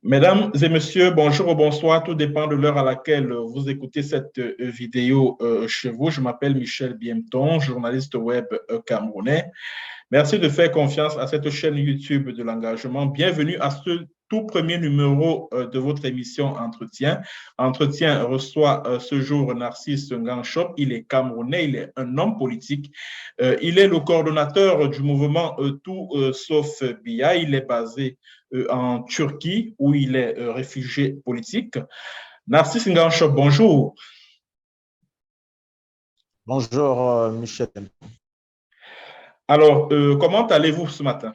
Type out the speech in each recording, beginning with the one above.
Mesdames et messieurs, bonjour ou bonsoir, tout dépend de l'heure à laquelle vous écoutez cette vidéo chez vous. Je m'appelle Michel Biemton, journaliste web camerounais. Merci de faire confiance à cette chaîne YouTube de l'engagement. Bienvenue à ce tout premier numéro de votre émission Entretien. Entretien reçoit ce jour Narcisse Nganchop. Il est camerounais, il est un homme politique. Il est le coordonnateur du mouvement Tout sauf BIA. Il est basé en Turquie où il est réfugié politique. Narcisse Nganchop, bonjour. Bonjour Michel. Alors, comment allez-vous ce matin?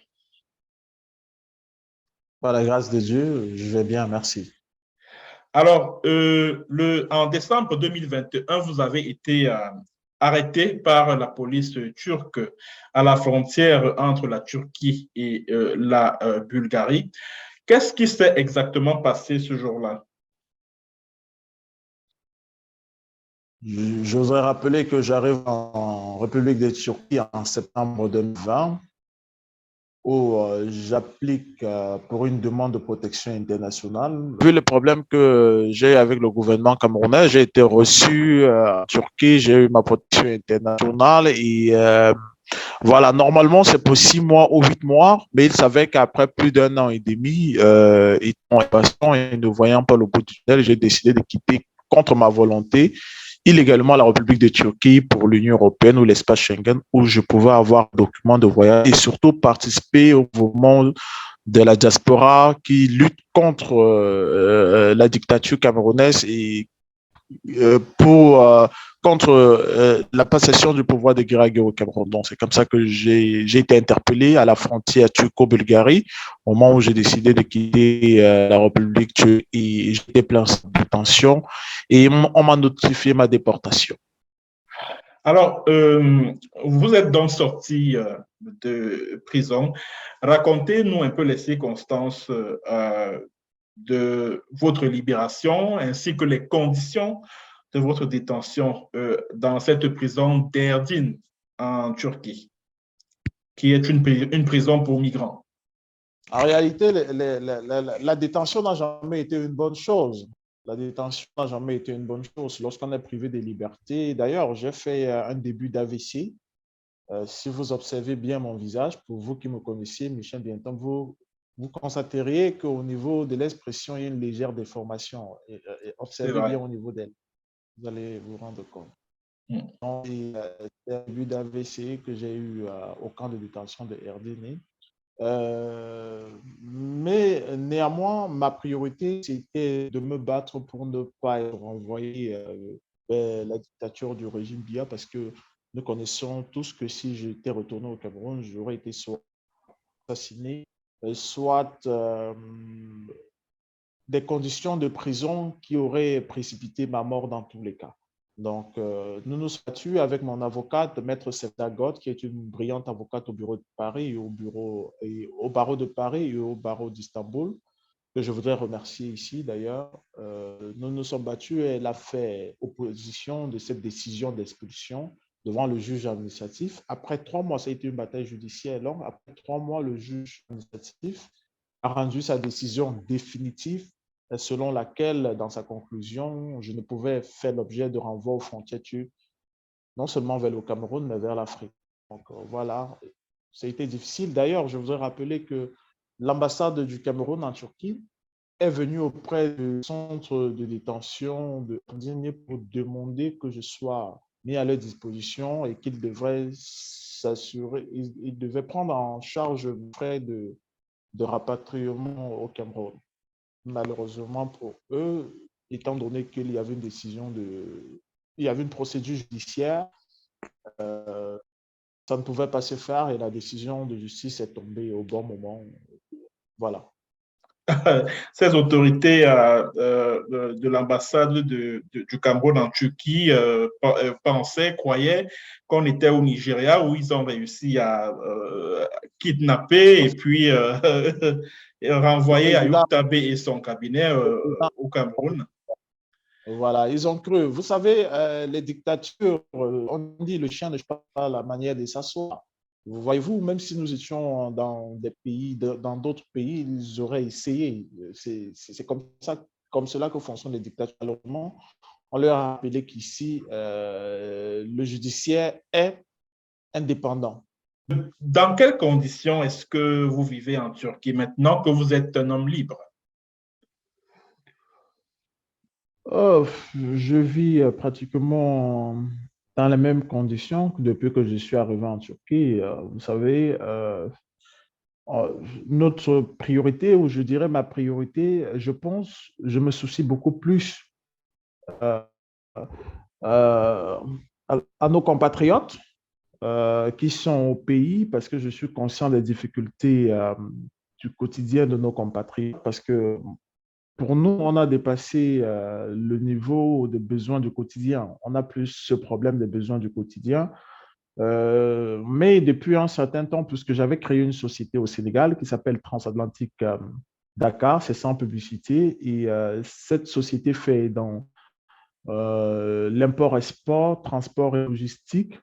Par la grâce de Dieu, je vais bien, merci. Alors, en décembre 2021, vous avez été arrêté par la police turque à la frontière entre la Turquie et la Bulgarie. Qu'est-ce qui s'est exactement passé ce jour-là? J'oserais rappeler que j'arrive en République de Turquie en septembre 2020 où j'applique pour une demande de protection internationale. Vu le problème que j'ai avec le gouvernement camerounais, j'ai été reçu en Turquie, j'ai eu ma protection internationale et voilà, normalement, c'est pour 6 mois ou 8 mois, mais il savait qu'après plus d'un an et demi, étant impatient et ne voyant pas le bout du tunnel, j'ai décidé de quitter contre ma volonté illégalement la République de Turquie pour l'Union européenne ou l'espace Schengen, où je pouvais avoir documents de voyage et surtout participer au mouvement de la diaspora qui lutte contre la dictature camerounaise et pour contre la passation du pouvoir de Guiragué au Cameroun. Donc, c'est comme ça que j'ai été interpellé à la frontière turco-bulgarie au moment où j'ai décidé de quitter la République turque et j'étais plein de détention et on m'a notifié ma déportation. Alors, vous êtes donc sorti de prison. Racontez-nous un peu les circonstances de votre libération ainsi que les conditions de votre détention dans cette prison d'Erdin en Turquie, qui est une prison pour migrants. En réalité, la détention n'a jamais été une bonne chose. La détention n'a jamais été une bonne chose lorsqu'on est privé de liberté. D'ailleurs, j'ai fait un début d'AVC. Si vous observez bien mon visage, pour vous qui me connaissez, Michel Bienton, vous constateriez qu'au niveau de l'expression, il y a une légère déformation. C'est Observez vrai. bien au niveau d'elle. Vous allez vous rendre compte. Mm. Donc, c'est un début d'AVC que j'ai eu au camp de détention de RDN. Mais néanmoins, ma priorité, c'était de me battre pour ne pas être renvoyé vers la dictature du régime BIA parce que nous connaissons tous que si j'étais retourné au Cameroun, j'aurais été soit assassiné, soit des conditions de prison qui auraient précipité ma mort dans tous les cas. Donc, nous nous sommes battus avec mon avocate, Maître Sevda God, qui est une brillante avocate au bureau de Paris et au barreau de Paris et au barreau d'Istanbul, que je voudrais remercier ici d'ailleurs. Nous nous sommes battus et elle a fait opposition de cette décision d'expulsion devant le juge administratif. Après 3 mois, ça a été une bataille judiciaire longue. Après 3 mois, le juge administratif a rendu sa décision définitive selon laquelle, dans sa conclusion, je ne pouvais faire l'objet de renvoi aux frontières turques, non seulement vers le Cameroun, mais vers l'Afrique. Donc voilà, ça a été difficile. D'ailleurs, je voudrais rappeler que l'ambassade du Cameroun en Turquie est venue auprès du centre de détention de Indigné pour demander que je sois mis à leur disposition et qu'ils devraient s'assurer, ils devaient prendre en charge les frais de rapatriement au Cameroun. Malheureusement pour eux, étant donné qu'il y avait une décision il y avait une procédure judiciaire, ça ne pouvait pas se faire et la décision de justice est tombée au bon moment. Voilà. Ces autorités de l'ambassade du Cameroun en Turquie pensaient, croyaient qu'on était au Nigeria où ils ont réussi à kidnapper et puis renvoyer Ayoub Tabé et son cabinet au Cameroun. Voilà, ils ont cru. Vous savez, les dictatures, on dit le chien ne choisit pas la manière de s'asseoir. Voyez-vous, même si nous étions dans des pays, dans d'autres pays, ils auraient essayé. C'est comme cela que fonctionnent les dictatures. Alors, on leur a rappelé qu'ici, le judiciaire est indépendant. Dans quelles conditions est-ce que vous vivez en Turquie maintenant que vous êtes un homme libre? Oh, je vis pratiquement dans les mêmes conditions que depuis que je suis arrivé en Turquie. Vous savez, notre priorité, ou je dirais ma priorité, je pense, je me soucie beaucoup plus euh, euh, à nos compatriotes qui sont au pays parce que je suis conscient des difficultés du quotidien de nos compatriotes parce que pour nous, on a dépassé le niveau des besoins du quotidien. On n'a plus ce problème des besoins du quotidien. Mais depuis un certain temps, puisque j'avais créé une société au Sénégal qui s'appelle Transatlantique Dakar, c'est sans publicité, et cette société fait dans l'import-export, transport et logistique,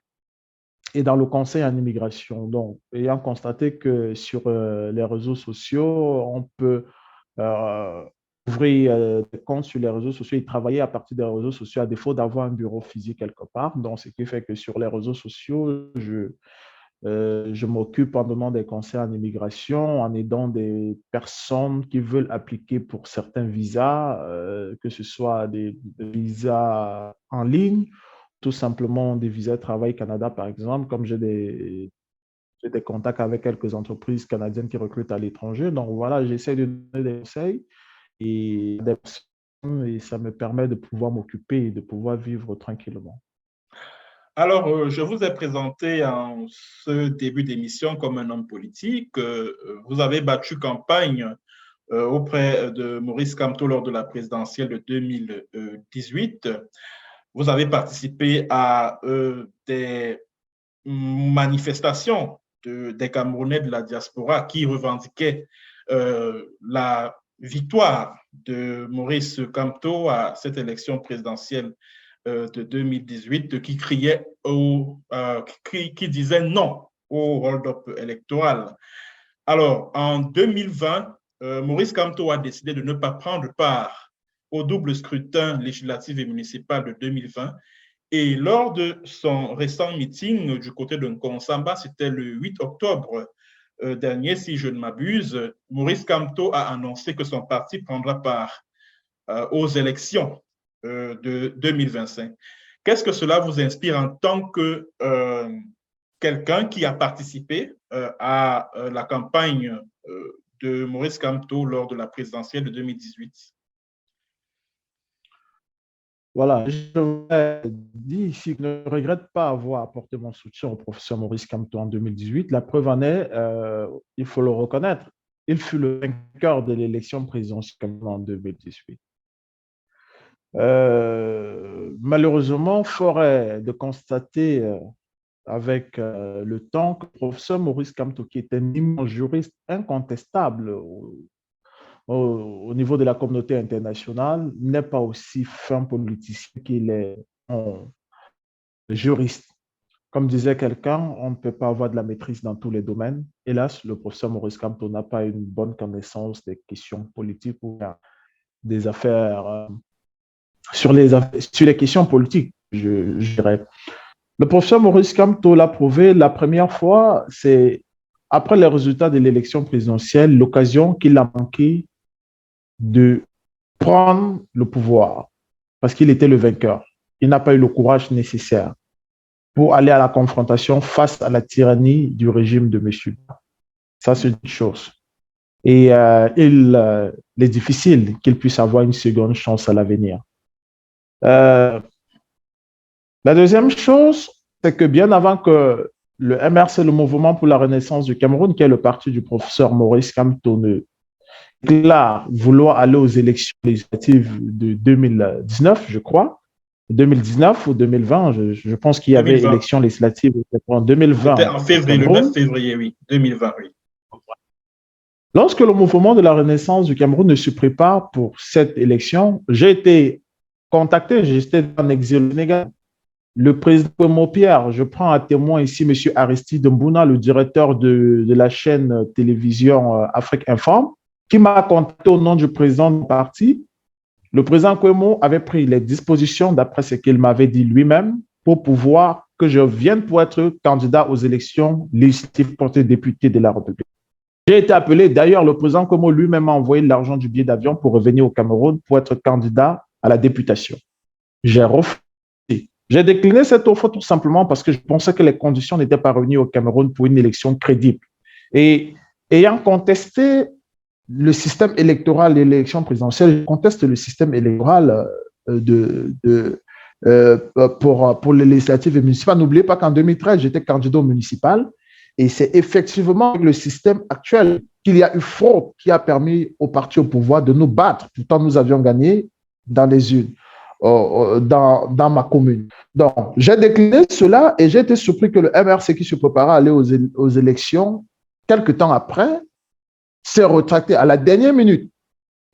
et dans le conseil en immigration. Donc, ayant constaté que sur les réseaux sociaux, on peut euh, ouvrir des comptes sur les réseaux sociaux et travailler à partir des réseaux sociaux à défaut d'avoir un bureau physique quelque part. Donc, ce qui fait que sur les réseaux sociaux, je m'occupe en donnant des conseils en immigration, en aidant des personnes qui veulent appliquer pour certains visas, que ce soit des visas en ligne, tout simplement des visas Travail Canada, par exemple, comme j'ai des contacts avec quelques entreprises canadiennes qui recrutent à l'étranger. Donc voilà, j'essaie de donner des conseils et ça me permet de pouvoir m'occuper et de pouvoir vivre tranquillement. Alors, je vous ai présenté en ce début d'émission comme un homme politique. Vous avez battu campagne auprès de Maurice Kamto lors de la présidentielle de 2018. Vous avez participé à des manifestations des Camerounais de la diaspora qui revendiquaient la victoire de Maurice Kamto à cette élection présidentielle de 2018, qui criait qui disait non au hold-up électoral. Alors, en 2020, Maurice Kamto a décidé de ne pas prendre part au double scrutin législatif et municipal de 2020. Et lors de son récent meeting du côté de Nkonsamba, c'était le 8 octobre dernier, si je ne m'abuse, Maurice Kamto a annoncé que son parti prendra part aux élections de 2025. Qu'est-ce que cela vous inspire en tant que quelqu'un qui a participé à la campagne de Maurice Kamto lors de la présidentielle de 2018? Voilà, je voudrais dire ici que je ne regrette pas avoir apporté mon soutien au professeur Maurice Kamto en 2018. La preuve en est, il faut le reconnaître, il fut le vainqueur de l'élection présidentielle en 2018. Malheureusement, fort est de constater avec le temps que le professeur Maurice Kamto, qui est un immense juriste incontestable au niveau de la communauté internationale, n'est pas aussi fin politicien qu'il est juriste. Comme disait quelqu'un, on ne peut pas avoir de la maîtrise dans tous les domaines. Hélas, le professeur Maurice Kamto n'a pas une bonne connaissance des questions politiques ou des affaires, sur les questions politiques, je dirais. Le professeur Maurice Kamto l'a prouvé la première fois, c'est après les résultats de l'élection présidentielle, l'occasion qu'il a manqué de prendre le pouvoir parce qu'il était le vainqueur. Il n'a pas eu le courage nécessaire pour aller à la confrontation face à la tyrannie du régime de M. Ça, c'est une chose. Et il est difficile qu'il puisse avoir une seconde chance à l'avenir. La deuxième chose, c'est que bien avant que le MRC, le Mouvement pour la Renaissance du Cameroun, qui est le parti du professeur Maurice Kamto, déclare vouloir aller aux élections législatives de 2019, je crois, 2019 ou 2020, je pense qu'il y avait 2020. élections législatives en 2020. C'était en février, le 9 février, oui, 2020, oui. Lorsque le mouvement de la Renaissance du Cameroun ne se prépare pour cette élection, j'ai été contacté, j'étais en exil au Sénégal. le président Kwemo Pierre, je prends à témoin ici M. Aristide Mbouna, le directeur de la chaîne télévision Afrique Informe, qui m'a contacté au nom du président du parti. Le président Kwemo avait pris les dispositions, d'après ce qu'il m'avait dit lui-même, pour pouvoir que je vienne pour être candidat aux élections législatives pour être député de la République. J'ai été appelé, d'ailleurs, le président Kwemo lui-même m'a envoyé l'argent du billet d'avion pour revenir au Cameroun pour être candidat à la députation. J'ai refusé. J'ai décliné cette offre tout simplement parce que je pensais que les conditions n'étaient pas réunies au Cameroun pour une élection crédible. Et ayant contesté le système électoral et l'élection présidentielle, je conteste le système électoral pour les législatives et municipales. N'oubliez pas qu'en 2013, j'étais candidat au municipal et c'est effectivement le système actuel qu'il y a eu fraude qui a permis aux partis au pouvoir de nous battre. Pourtant, nous avions gagné dans les urnes. Dans ma commune. Donc, j'ai décliné cela et j'ai été surpris que le MRC qui se préparait à aller aux élections, quelques temps après, s'est retracté à la dernière minute.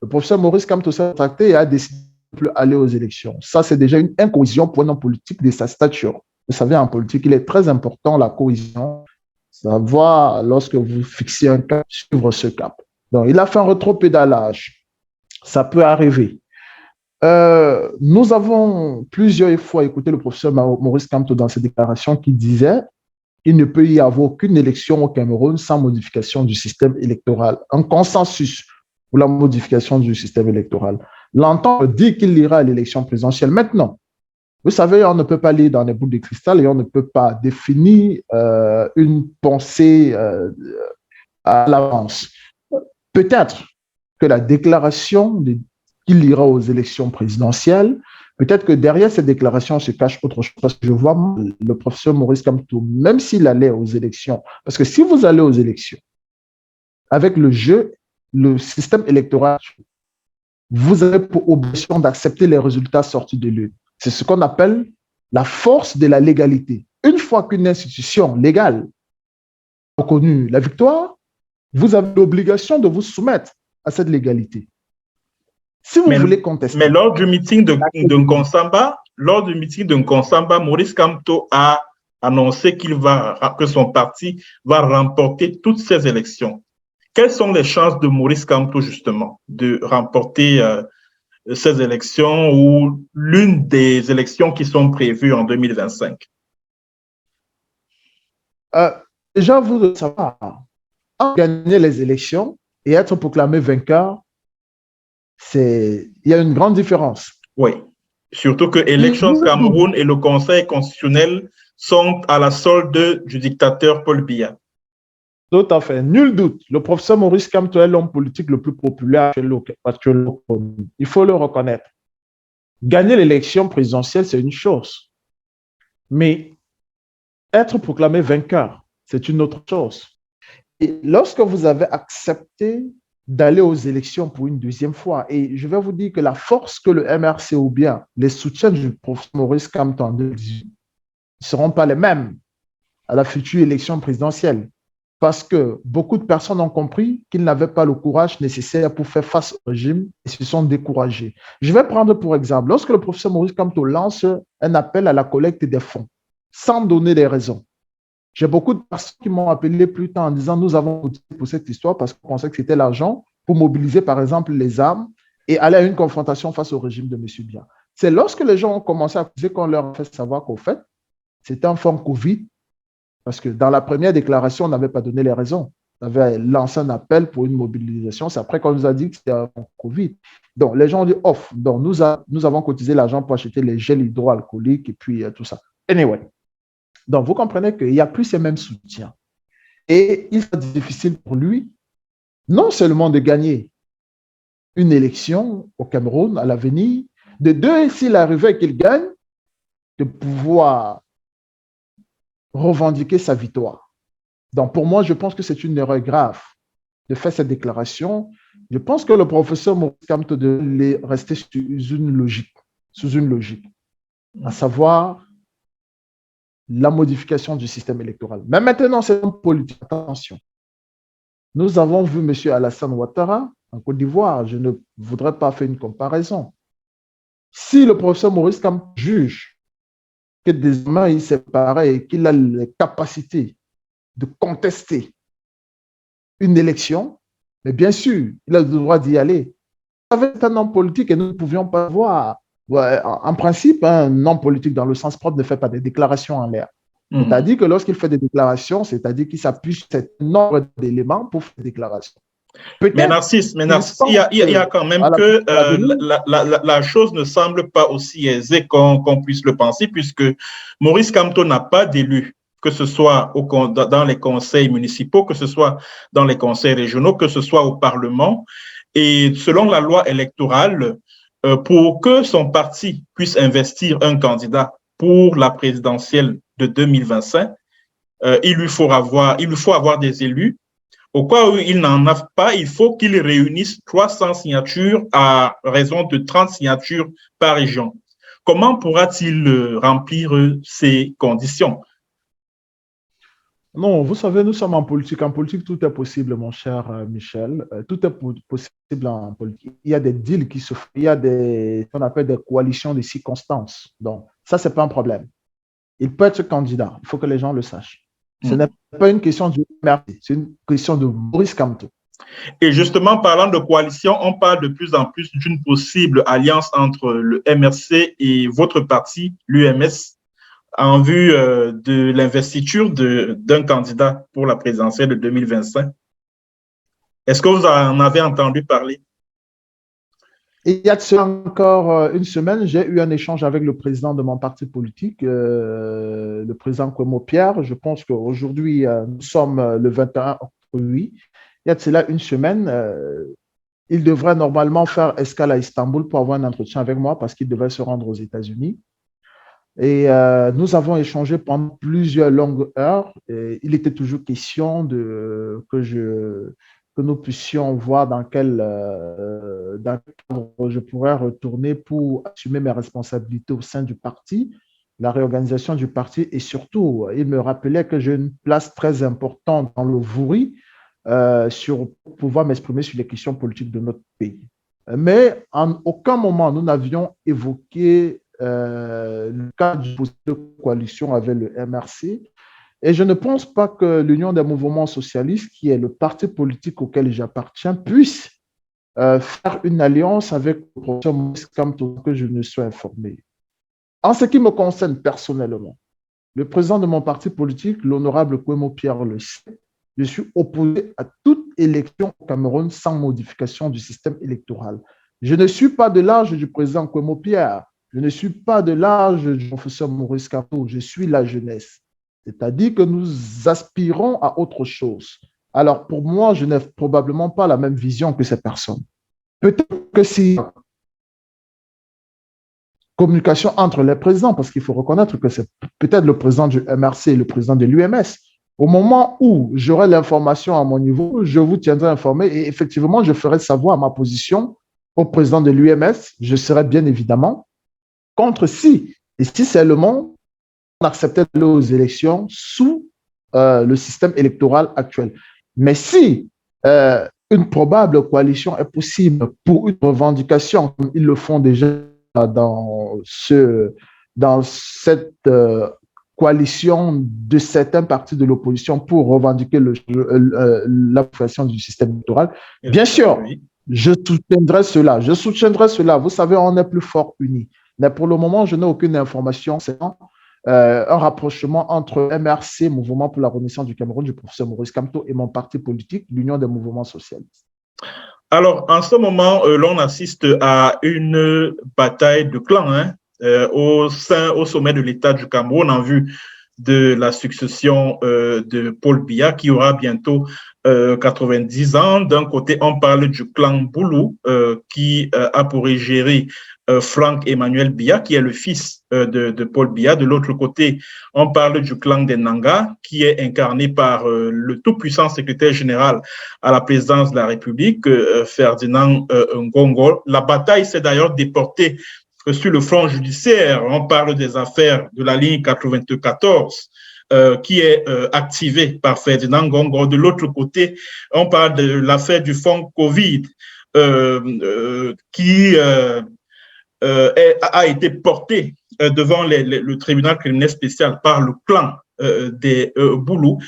Le professeur Maurice Kamto s'est retracté et a décidé de ne plus aller aux élections. Ça, c'est déjà une incohésion pour un homme politique de sa stature. Vous savez, en politique, il est très important la cohésion. Savoir, lorsque vous fixez un cap, suivre ce cap. Donc, il a fait un rétropédalage. Ça peut arriver. Nous avons plusieurs fois écouté le professeur Maurice Kamto dans ses déclarations qui disait qu'il ne peut y avoir aucune élection au Cameroun sans modification du système électoral. Un consensus pour la modification du système électoral. L'entendre dit qu'il ira à l'élection présidentielle. Maintenant, vous savez, on ne peut pas lire dans les boules de cristal et on ne peut pas définir une pensée à l'avance. Peut-être que la déclaration qu'il ira aux élections présidentielles, peut-être que derrière cette déclaration se cache autre chose. Parce que je vois le professeur Maurice Kamto, même s'il allait aux élections, parce que si vous allez aux élections, avec le système électoral, vous avez pour obligation d'accepter les résultats sortis de l'urne. C'est ce qu'on appelle la force de la légalité. Une fois qu'une institution légale a reconnu la victoire, vous avez l'obligation de vous soumettre à cette légalité. Si vous voulez contester. Mais lors du meeting de Nkonsamba, Maurice Kamto a annoncé que son parti va remporter toutes ces élections. Quelles sont les chances de Maurice Kamto, justement, de remporter ces élections ou l'une des élections qui sont prévues en 2025? Déjà, vous devez savoir, gagner les élections et être proclamé vainqueur, il y a une grande différence. Oui, surtout que Elections Cameroun et le Conseil constitutionnel sont à la solde du dictateur Paul Biya. Tout à fait, nul doute. Le professeur Maurice Kamto est l'homme politique le plus populaire actuellement. Il faut le reconnaître. Gagner l'élection présidentielle, c'est une chose. Mais être proclamé vainqueur, c'est une autre chose. Et lorsque vous avez accepté d'aller aux élections pour une deuxième fois, et je vais vous dire que la force que le MRC ou bien les soutiens du professeur Maurice Kamto en 2018 ne seront pas les mêmes à la future élection présidentielle. Parce que beaucoup de personnes ont compris qu'ils n'avaient pas le courage nécessaire pour faire face au régime et se sont découragés. Je vais prendre pour exemple, lorsque le professeur Maurice Kamto lance un appel à la collecte des fonds, sans donner des raisons, j'ai beaucoup de personnes qui m'ont appelé plus tard en disant « Nous avons voté pour cette histoire parce qu'on pensait que c'était l'argent pour mobiliser, par exemple, les armes et aller à une confrontation face au régime de M. Biya. » C'est lorsque les gens ont commencé à dire qu'on leur a fait savoir qu'au fait, c'était un fonds Covid, parce que dans la première déclaration, on n'avait pas donné les raisons. On avait lancé un appel pour une mobilisation. C'est après qu'on nous a dit que c'était un fonds Covid. Donc, les gens ont dit « Off ». Donc, nous avons cotisé l'argent pour acheter les gels hydroalcooliques et puis tout ça. Anyway. Donc, vous comprenez qu'il n'y a plus ces mêmes soutiens. Et il sera difficile pour lui, non seulement de gagner une élection au Cameroun à l'avenir, de deux, s'il arrivait qu'il gagne, de pouvoir revendiquer sa victoire. Donc, pour moi, je pense que c'est une erreur grave de faire cette déclaration. Je pense que le professeur Maurice Kamto devait rester sous une logique, à savoir la modification du système électoral. Mais maintenant, c'est une politique. Attention. Nous avons vu M. Alassane Ouattara en Côte d'Ivoire. Je ne voudrais pas faire une comparaison. Si le professeur Maurice Kamto juge que désormais il s'est préparé et qu'il a les capacités de contester une élection, mais bien sûr, il a le droit d'y aller. Avec un homme politique et nous ne pouvions pas voir. Ouais, en principe, un homme politique dans le sens propre ne fait pas des déclarations en l'air. C'est-à-dire que lorsqu'il fait des déclarations, c'est-à-dire qu'il s'appuie sur un nombre d'éléments pour faire des déclarations. Mais Narcisse, il y a quand même que la chose ne semble pas aussi aisée qu'on puisse le penser, puisque Maurice Kamto n'a pas d'élu, que ce soit dans les conseils municipaux, que ce soit dans les conseils régionaux, que ce soit au Parlement. Et selon la loi électorale, pour que son parti puisse investir un candidat pour la présidentielle de 2025, il lui faut avoir des élus. Au cas où il n'en a pas, il faut qu'il réunisse 300 signatures à raison de 30 signatures par région. Comment pourra-t-il remplir ces conditions? Non, vous savez, nous sommes en politique. En politique, tout est possible, mon cher Michel. Tout est possible en politique. Il y a des deals qui se font. Il y a ce qu'on appelle des coalitions de circonstances. Donc, ça, ce n'est pas un problème. Il peut être candidat. Il faut que les gens le sachent. Ce n'est pas une question du MRC, c'est une question de Maurice Kamto. Et justement, parlant de coalition, on parle de plus en plus d'une possible alliance entre le MRC et votre parti, l'UMS, en vue de l'investiture d'un candidat pour la présidentielle de 2025. Est-ce que vous en avez entendu parler? Il y a encore une semaine, j'ai eu un échange avec le président de mon parti politique, le président Kwemo Pierre. Je pense qu'aujourd'hui, nous sommes le 21 octobre. Il y a de cela une semaine, il devrait normalement faire escale à Istanbul pour avoir un entretien avec moi parce qu'il devait se rendre aux États-Unis. Et nous avons échangé pendant plusieurs longues heures. Et il était toujours question que nous puissions voir dans quel cadre je pourrais retourner pour assumer mes responsabilités au sein du parti, la réorganisation du parti. Et surtout, il me rappelait que j'ai une place très importante dans le Vouri pour pouvoir m'exprimer sur les questions politiques de notre pays. Mais en aucun moment, nous n'avions évoqué le cadre de coalition avec le MRC. Et je ne pense pas que l'Union des mouvements socialistes, qui est le parti politique auquel j'appartiens, puisse faire une alliance avec le professeur Maurice Kamto, que je ne sois informé. En ce qui me concerne personnellement, le président de mon parti politique, l'honorable Kwemo Pierre, le sait, je suis opposé à toute élection au Cameroun sans modification du système électoral. Je ne suis pas de l'âge du président Kwemo Pierre. Je ne suis pas de l'âge du professeur Maurice Kamto. Je suis la jeunesse. C'est-à-dire que nous aspirons à autre chose. Alors, pour moi, je n'ai probablement pas la même vision que ces personnes. Peut-être que si communication entre les présidents, parce qu'il faut reconnaître que c'est peut-être le président du MRC et le président de l'UMS. Au moment où j'aurai l'information à mon niveau, je vous tiendrai informé et effectivement, je ferai savoir ma position au président de l'UMS. Je serai bien évidemment contre si, et si seulement on acceptait d'aller aux élections sous le système électoral actuel. Mais si une probable coalition est possible pour une revendication, comme ils le font déjà dans cette coalition de certains partis de l'opposition pour revendiquer l'application du système électoral, bien sûr, je soutiendrai cela. Je soutiendrai cela. Vous savez, on est plus fort unis. Mais pour le moment, je n'ai aucune information. C'est un rapprochement entre MRC, Mouvement pour la Renaissance du Cameroun, du professeur Maurice Kamto, et mon parti politique, l'Union des mouvements socialistes. Alors, en ce moment, l'on assiste à une bataille de clans au sommet de l'État du Cameroun en vue de la succession de Paul Biya, qui aura bientôt 90 ans. D'un côté, on parle du clan Boulou, qui a pour égérie Franck Emmanuel Biya, qui est le fils de Paul Biya. De l'autre côté, on parle du clan des Nanga, qui est incarné par le tout-puissant secrétaire général à la présidence de la République, Ferdinand Ngongo. La bataille s'est d'ailleurs déportée sur le front judiciaire. On parle des affaires de la ligne 94, qui est activée par Ferdinand Ngongo. De l'autre côté, on parle de l'affaire du fonds Covid, qui a été porté devant le tribunal criminel spécial par le clan des Boulous.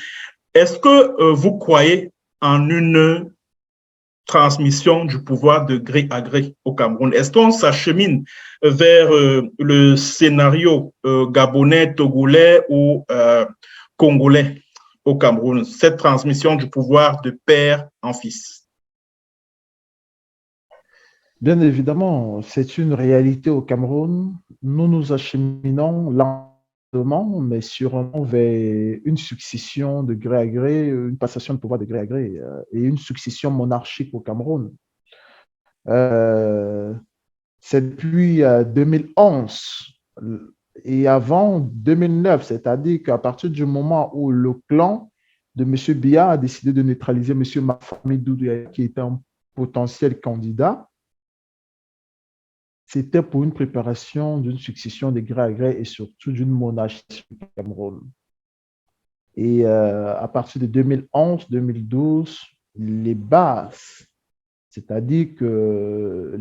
Est-ce que vous croyez en une transmission du pouvoir de gré à gré au Cameroun? Est-ce qu'on s'achemine vers le scénario gabonais, togolais ou congolais au Cameroun, cette transmission du pouvoir de père en fils? Bien évidemment, c'est une réalité au Cameroun. Nous nous acheminons lentement, mais sûrement vers une succession de gré à gré, une passation de pouvoir de gré à gré et une succession monarchique au Cameroun. C'est depuis 2011 et avant 2009, c'est-à-dire qu'à partir du moment où le clan de M. Biya a décidé de neutraliser M. Mafami Doumbouya, qui était un potentiel candidat, c'était pour une préparation d'une succession de gré à gré et surtout d'une monarchie au Cameroun. Et à partir de 2011-2012, les bases, c'est-à-dire que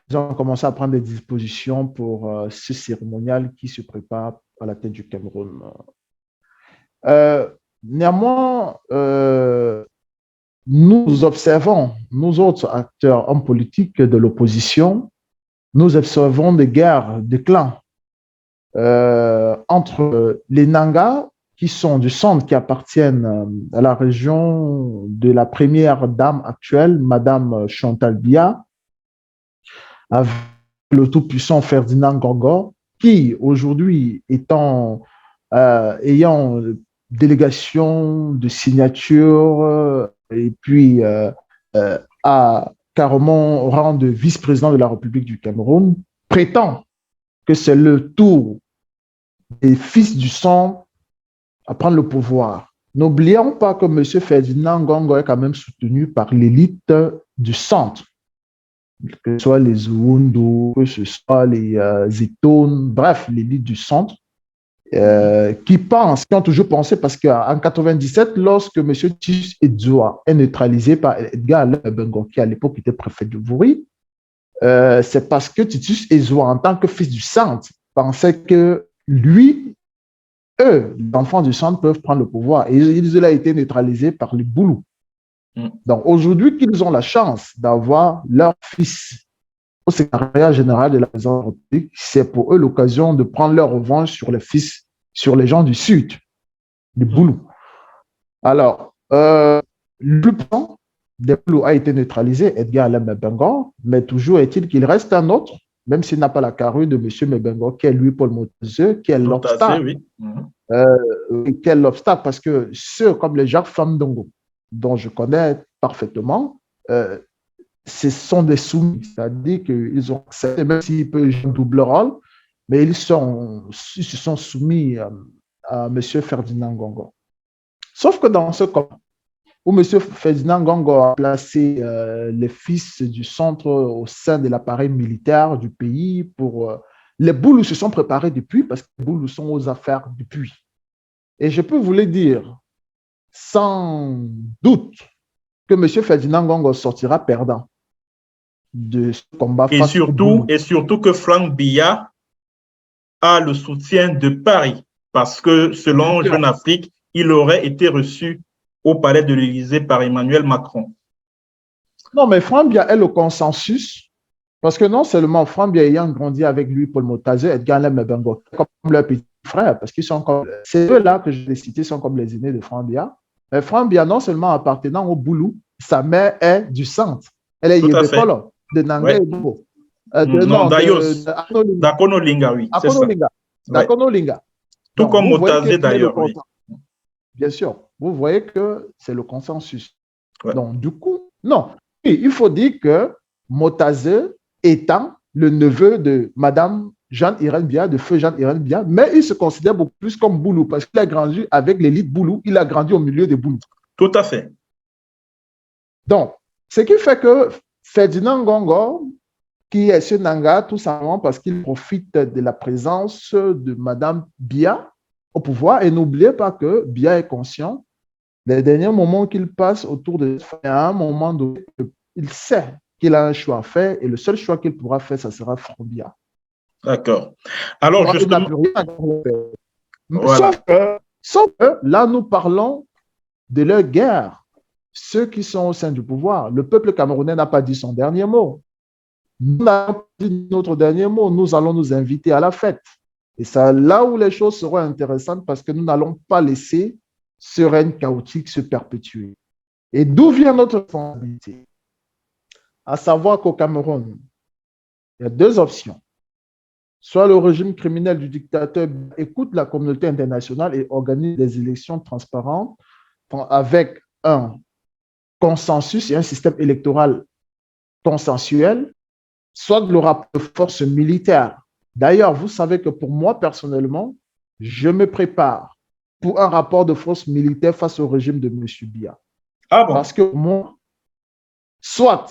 ils ont commencé à prendre des dispositions pour ce cérémonial qui se prépare à la tête du Cameroun. Néanmoins, nous observons, nous autres acteurs en politique de l'opposition, nous observons des guerres, des clans entre les Nangas, qui sont du centre, qui appartiennent à la région de la première dame actuelle, Madame Chantal Biya, avec le tout-puissant Ferdinand Ngongor, qui aujourd'hui ayant délégation de signature et puis a carrément rang de vice-président de la République du Cameroun, prétend que c'est le tour des fils du sang à prendre le pouvoir. N'oublions pas que M. Ferdinand Ngongor est quand même soutenu par l'élite du centre, que ce soit les Zououndou, que ce soit les Zitoun, bref, l'élite du centre, qui ont toujours pensé, parce qu'en 97, lorsque M. Titus Edzoa est neutralisé par Edgar Alain Bengo, qui à l'époque était préfet de Vouri, c'est parce que Titus Edzoa, en tant que fils du centre, pensait que eux, les enfants du centre, peuvent prendre le pouvoir. Et il a été neutralisé par les Boulous. Donc aujourd'hui qu'ils ont la chance d'avoir leur fils au secrétariat général de la présidence de la République, c'est pour eux l'occasion de prendre leur revanche sur les fils, sur les gens du Sud, les Boulous. Alors, le plus grand des Boulous a été neutralisé, Edgar Alain Mebengor, mais toujours est-il qu'il reste un autre, même s'il n'a pas la carrure de M. Mebengor, qui est lui, Paul Motazeux, qui est l'obstacle. Oui. Quel l'obstacle, parce que ceux comme les Jacques Famdongo, dont je connais parfaitement, ce sont des soumis, c'est-à-dire qu'ils ont accepté, même s'ils peuvent jouer un double rôle, mais ils se sont soumis à M. Ferdinand Ngongor. Sauf que dans ce cas où M. Ferdinand Ngongor a placé les fils du centre au sein de l'appareil militaire du pays, les Boulous se sont préparés depuis, parce que les Boulous sont aux affaires depuis. Et je peux vous le dire, sans doute, que M. Ferdinand Ngongor sortira perdant de ce combat. Et surtout que Franck Biya a le soutien de Paris, parce que selon Jeune Afrique, il aurait été reçu au palais de l'Élysée par Emmanuel Macron. Non, mais Franck Biya est le consensus, parce que non seulement Franck Biya ayant grandi avec lui, Paul Motazeux, Edgar Alain Mebengor, comme leur petit frère, parce qu'ils sont comme, ces deux-là que je l'ai cités sont comme les aînés de Franck Biya. Mais Franck Biya, non seulement appartenant au Boulou, sa mère est du centre. Elle est Yébékolo, de Nanga et Bobo. Non, d'Akonolinga, oui. D'Akonolinga. Tout comme Motazé d'ailleurs. Oui. Bien sûr, vous voyez que c'est le consensus. Ouais. Donc, du coup, non. Il faut dire que Motazé étant le neveu de Madame Jeanne-Irène Biya, de feu Jeanne-Irène Biya, mais il se considère beaucoup plus comme Boulou, parce qu'il a grandi avec l'élite Boulou, il a grandi au milieu des Boulous. Tout à fait. Donc, ce qui fait que Ferdinand Ngongor, qui est ce Nanga, tout simplement parce qu'il profite de la présence de Madame Biya au pouvoir, et n'oubliez pas que Biya est conscient, les derniers moments qu'il passe autour de à un moment donné, il sait qu'il a un choix à faire et le seul choix qu'il pourra faire, ça sera Front Bia. D'accord. Alors, justement, il n'a plus rien à faire. voilà. Sauf que là, nous parlons de leur guerre. Ceux qui sont au sein du pouvoir, le peuple camerounais n'a pas dit son dernier mot. Nous n'avons pas dit notre dernier mot. Nous allons nous inviter à la fête. Et c'est là où les choses seront intéressantes parce que nous n'allons pas laisser ce règne chaotique se perpétuer. Et d'où vient notre responsabilité? À savoir qu'au Cameroun, il y a deux options. Soit le régime criminel du dictateur écoute la communauté internationale et organise des élections transparentes avec un consensus et un système électoral consensuel, soit le rapport de force militaire. D'ailleurs, vous savez que pour moi, personnellement, je me prépare pour un rapport de force militaire face au régime de M. Biya. Ah bon? Parce que moi, soit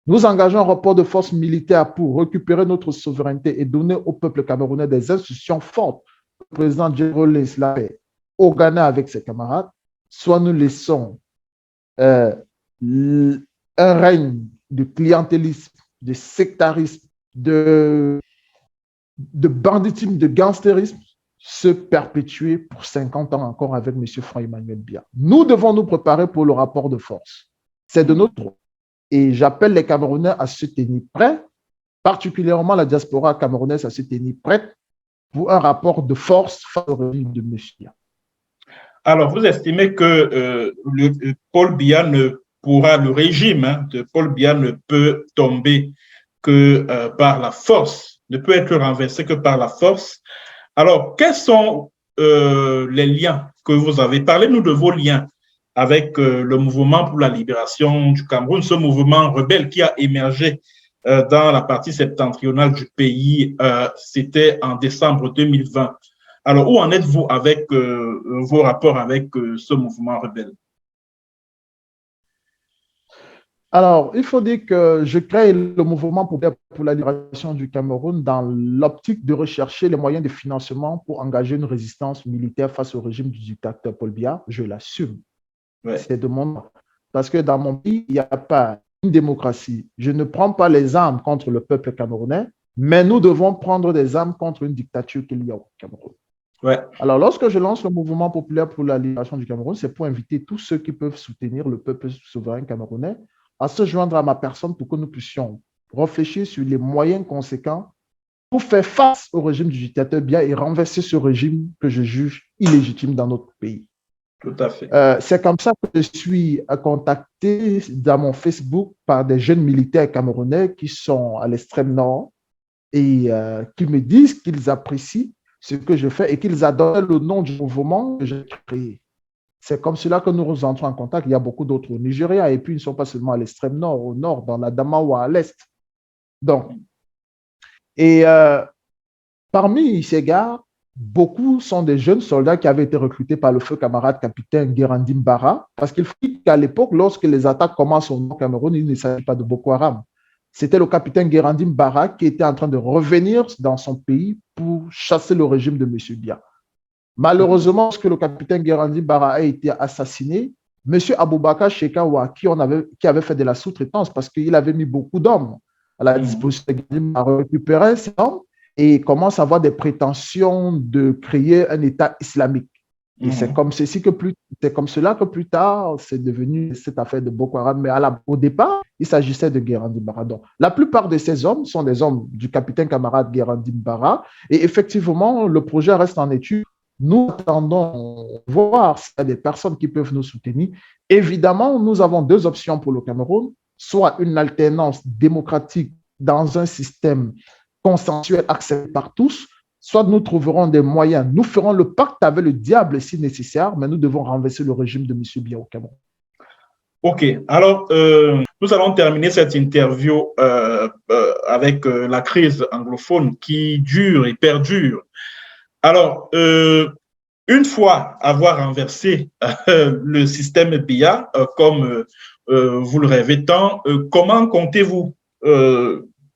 nous engageons un rapport de force militaire pour récupérer notre souveraineté et donner au peuple camerounais des institutions fortes. Le président Djérolé la paix au Ghana avec ses camarades, soit nous laissons un règne de clientélisme, de sectarisme, de banditisme, de gangstérisme se perpétuer pour 50 ans encore avec M. Franck-Emmanuel Biya. Nous devons nous préparer pour le rapport de force. C'est de notre droit. Et j'appelle les Camerounais à se tenir prêts, particulièrement la diaspora camerounaise à se tenir prête pour un rapport de force face au régime de M. Biya. Alors, vous estimez que Paul Biya ne pourra, le régime de Paul Biya ne peut tomber que par la force, ne peut être renversé que par la force. Alors, quels sont les liens que vous avez? Parlez-nous de vos liens avec le mouvement pour la libération du Cameroun, ce mouvement rebelle qui a émergé dans la partie septentrionale du pays. C'était en décembre 2020. Alors, où en êtes-vous avec vos rapports avec ce mouvement rebelle? Alors, il faut dire que je crée le mouvement pour la libération du Cameroun dans l'optique de rechercher les moyens de financement pour engager une résistance militaire face au régime du dictateur Paul Biya. Je l'assume. Ouais. C'est de mon... Parce que dans mon pays, il n'y a pas une démocratie. Je ne prends pas les armes contre le peuple camerounais, mais nous devons prendre des armes contre une dictature qu'il y a au Cameroun. Ouais. Alors, lorsque je lance le mouvement populaire pour la libération du Cameroun, c'est pour inviter tous ceux qui peuvent soutenir le peuple souverain camerounais à se joindre à ma personne pour que nous puissions réfléchir sur les moyens conséquents pour faire face au régime du dictateur Biya et renverser ce régime que je juge illégitime dans notre pays. Tout à fait. C'est comme ça que je suis contacté dans mon Facebook par des jeunes militaires camerounais qui sont à l'extrême nord et qui me disent qu'ils apprécient ce que je fais et qu'ils adorent le nom du mouvement que j'ai créé. C'est comme cela que nous entrons en contact. Il y a beaucoup d'autres au Nigeria et puis ils ne sont pas seulement à l'extrême nord, au nord, dans la Damawa, à l'est. Donc, et parmi ces gars, beaucoup sont des jeunes soldats qui avaient été recrutés par le feu camarade capitaine Guérandim Bara, parce qu'il faut qu'à l'époque, lorsque les attaques commencent au Nord-Cameroun, il ne s'agit pas de Boko Haram. C'était le capitaine Guérandim Bara qui était en train de revenir dans son pays pour chasser le régime de M. Biya. Malheureusement, lorsque le capitaine Guérandim Bara a été assassiné, M. Aboubakar Shekawa, qui avait fait de la sous-traitance parce qu'il avait mis beaucoup d'hommes à la disposition de Guérandim, a récupéré ces hommes et commence à avoir des prétentions de créer un État islamique. Et c'est comme cela que plus tard, c'est devenu cette affaire de Boko Haram. Mais au départ, il s'agissait de Guérandim Bara. Donc, la plupart de ces hommes sont des hommes du capitaine camarade Guérandim Bara. Et effectivement, le projet reste en étude. Nous attendons voir s'il y a des personnes qui peuvent nous soutenir. Évidemment, nous avons deux options pour le Cameroun, soit une alternance démocratique dans un système consensuel accepté par tous, soit nous trouverons des moyens. Nous ferons le pacte avec le diable si nécessaire, mais nous devons renverser le régime de M. Biya au Cameroun. OK. Alors, nous allons terminer cette interview avec la crise anglophone qui dure et perdure. Alors, une fois avoir renversé le système Biya, comme vous le rêvez tant, comment comptez-vous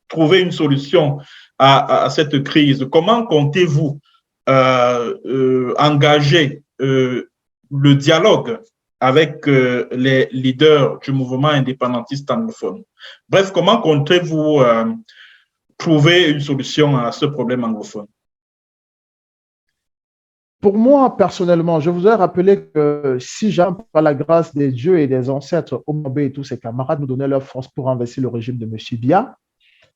trouver une solution à cette crise? Comment comptez-vous engager le dialogue avec les leaders du mouvement indépendantiste anglophone. Bref, comment comptez-vous trouver une solution à ce problème anglophone? Pour moi, personnellement, je voudrais rappeler que si jamais, par la grâce des dieux et des ancêtres, Omar et tous ses camarades nous donnaient leur force pour renverser le régime de M. Biya,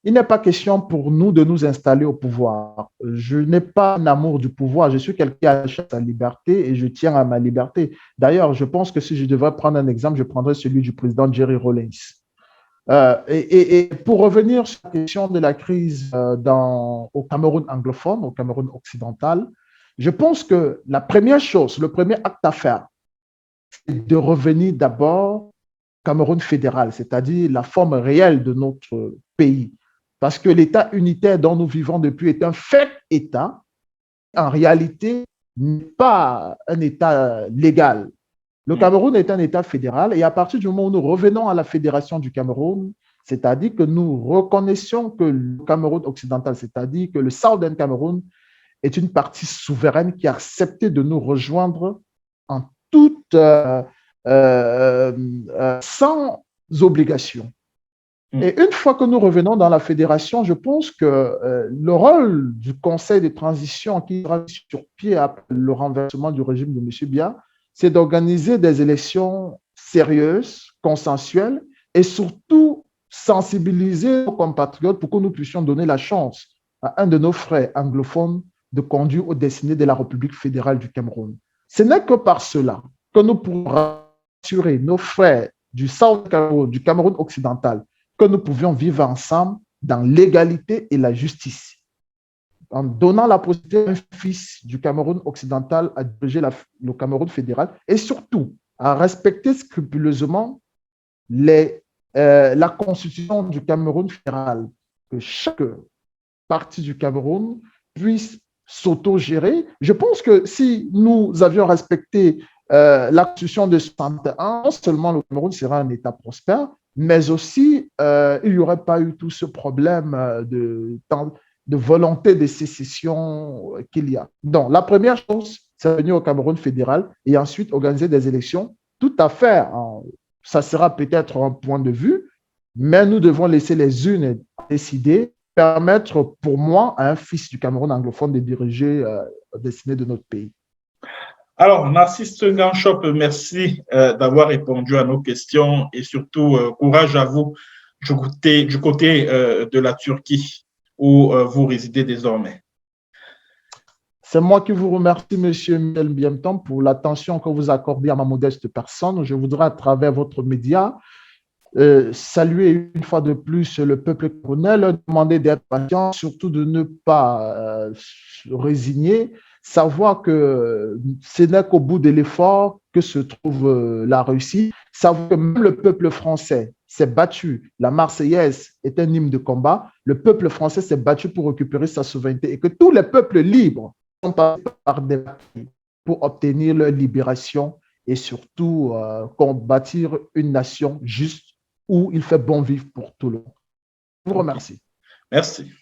il n'est pas question pour nous de nous installer au pouvoir. Je n'ai pas un amour du pouvoir. Je suis quelqu'un qui achète sa liberté et je tiens à ma liberté. D'ailleurs, je pense que si je devrais prendre un exemple, je prendrais celui du président Jerry Rawlings. Et pour revenir sur la question de la crise au Cameroun anglophone, au Cameroun occidental, je pense que la première chose, le premier acte à faire, c'est de revenir d'abord au Cameroun fédéral, c'est-à-dire la forme réelle de notre pays. Parce que l'État unitaire dont nous vivons depuis est un fait État, en réalité, n'est pas un État légal. Le Cameroun est un État fédéral et à partir du moment où nous revenons à la fédération du Cameroun, c'est-à-dire que nous reconnaissons que le Cameroun occidental, c'est-à-dire que le Southern Cameroun est une partie souveraine qui a accepté de nous rejoindre en toute, sans obligation. Et une fois que nous revenons dans la fédération, je pense que le rôle du Conseil de transition qui sera sur pied après le renversement du régime de M. Biya, c'est d'organiser des élections sérieuses, consensuelles et surtout sensibiliser nos compatriotes pour que nous puissions donner la chance à un de nos frères anglophones de conduire aux destinées de la République fédérale du Cameroun. Ce n'est que par cela que nous pourrons assurer nos frères du South Cameroun, du Cameroun occidental, que nous pouvions vivre ensemble dans l'égalité et la justice, en donnant la possibilité à un fils du Cameroun occidental à diriger le Cameroun fédéral et surtout à respecter scrupuleusement la constitution du Cameroun fédéral, que chaque partie du Cameroun puisse s'auto-gérer. Je pense que si nous avions respecté la constitution de 61, non seulement le Cameroun serait un État prospère, mais aussi il n'y aurait pas eu tout ce problème de volonté de sécession qu'il y a. Donc, la première chose, c'est venir au Cameroun fédéral et ensuite organiser des élections. Tout à fait, ça sera peut-être un point de vue, mais nous devons laisser les unes décider, permettre pour moi à un fils du Cameroun anglophone de diriger la destinée de notre pays. Alors, Narcisse Ganchop, merci d'avoir répondu à nos questions et surtout courage à vous du côté de la Turquie où vous résidez désormais. C'est moi qui vous remercie, M. Michel Biemton, pour l'attention que vous accordez à ma modeste personne. Je voudrais, à travers votre média, saluer une fois de plus le peuple camerounais, leur demander d'être patient, surtout de ne pas se résigner, savoir que ce n'est qu'au bout de l'effort que se trouve la réussite, savoir que même le peuple français s'est battu, la Marseillaise est un hymne de combat, le peuple français s'est battu pour récupérer sa souveraineté et que tous les peuples libres sont passés par des batailles pour obtenir leur libération et surtout bâtir une nation juste où il fait bon vivre pour tout le monde. Je vous remercie. Merci.